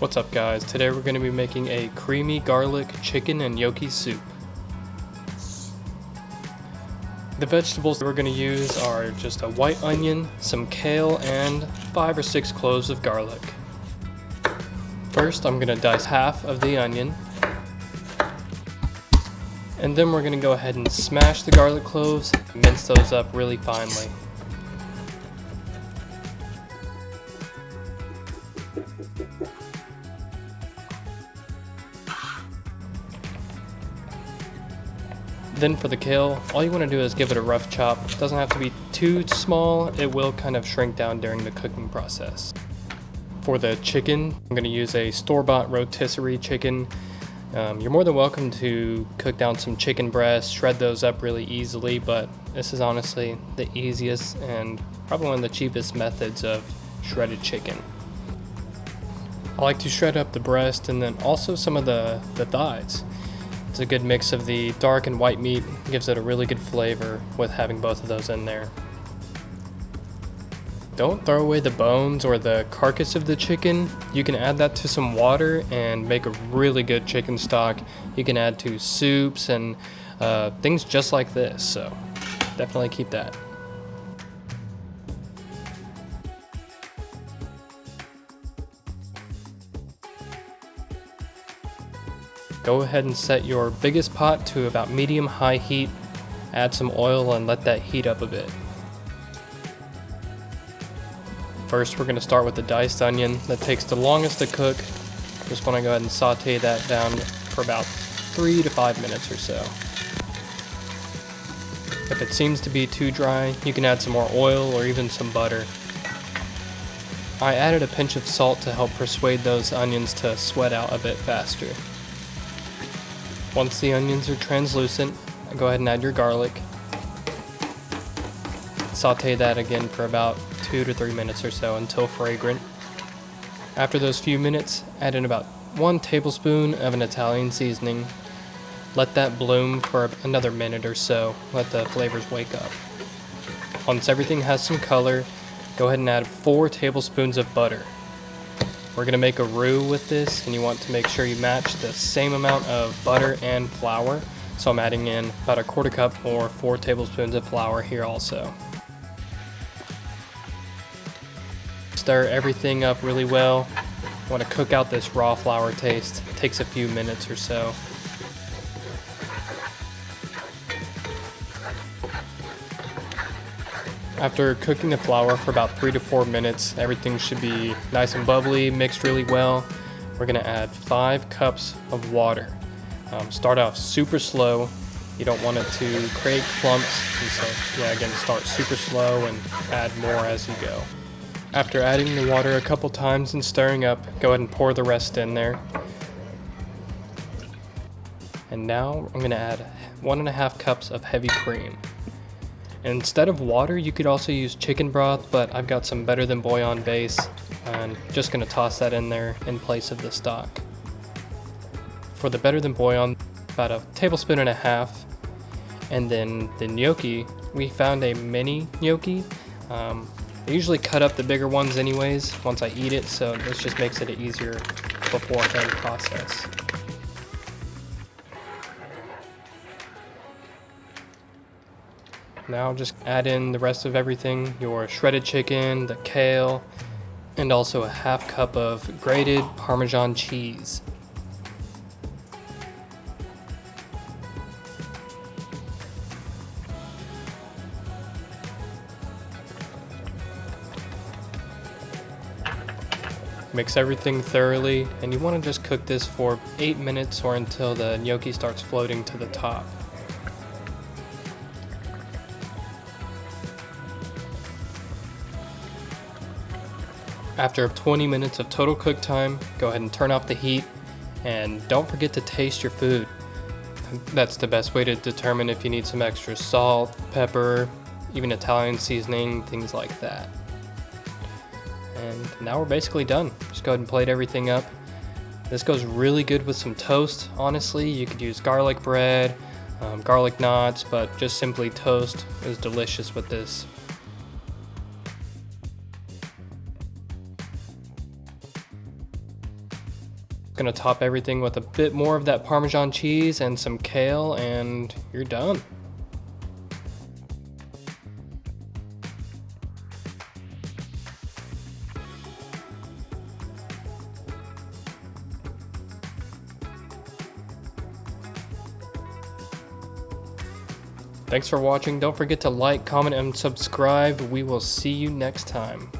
What's up guys, today we're going to be making a creamy garlic chicken and gnocchi soup. The vegetables we're going to use are just a white onion, some kale, and 5 or 6 cloves of garlic. First I'm going to dice half of the onion, and then we're going to go ahead and smash the garlic cloves, mince those up really finely. Then for the kale, all you want to do is give it a rough chop. It doesn't have to be too small, it will kind of shrink down during the cooking process. For the chicken, I'm going to use a store-bought rotisserie chicken. You're more than welcome to cook down some chicken breasts, shred those up really easily, but this is honestly the easiest and probably one of the cheapest methods of shredded chicken. I like to shred up the breast and then also some of the thighs. It's a good mix of the dark and white meat, gives it a really good flavor with having both of those in there. Don't throw away the bones or the carcass of the chicken. You can add that to some water and make a really good chicken stock. You can add to soups and things just like this, so definitely keep that. Go ahead and set your biggest pot to about medium-high heat. Add some oil and let that heat up a bit. First, we're going to start with the diced onion. That takes the longest to cook. Just want to go ahead and saute that down for about 3 to 5 minutes or so. If it seems to be too dry, you can add some more oil or even some butter. I added a pinch of salt to help persuade those onions to sweat out a bit faster. Once the onions are translucent, go ahead and add your garlic. Saute that again for about 2 to 3 minutes or so until fragrant. After those few minutes, add in about 1 tablespoon of an Italian seasoning. Let that bloom for another minute or so. Let the flavors wake up. Once everything has some color, go ahead and add 4 tablespoons of butter. We're going to make a roux with this, and you want to make sure you match the same amount of butter and flour. So I'm adding in about a 1/4 cup or 4 tablespoons of flour here also. Stir everything up really well. You want to cook out this raw flour taste. It takes a few minutes or so. After cooking the flour for about 3 to 4 minutes, everything should be nice and bubbly, mixed really well. We're going to add 5 cups of water. Start off super slow. You don't want it to create clumps, and so again, start super slow and add more as you go. After adding the water a couple times and stirring up, go ahead and pour the rest in there. And now I'm going to add 1.5 cups of heavy cream. Instead of water, you could also use chicken broth, but I've got some Better Than Bouillon base, and just going to toss that in there in place of the stock. For the Better Than Bouillon, about 1.5 tablespoons, and then the gnocchi, we found a mini gnocchi. I usually cut up the bigger ones anyways once I eat it, so this just makes it an easier beforehand process. Now just add in the rest of everything, your shredded chicken, the kale, and also a 1/2 cup of grated Parmesan cheese. Mix everything thoroughly, and you want to just cook this for 8 minutes or until the gnocchi starts floating to the top. After 20 minutes of total cook time, go ahead and turn off the heat, and don't forget to taste your food. That's the best way to determine if you need some extra salt, pepper, even Italian seasoning, things like that. And now we're basically done. Just go ahead and plate everything up. This goes really good with some toast. Honestly, you could use garlic bread, garlic knots, but just simply toast is delicious with this. gonna top everything with a bit more of that Parmesan cheese and some kale, and you're done. Thanks for watching. Don't forget to like, comment, and subscribe. We will see you next time.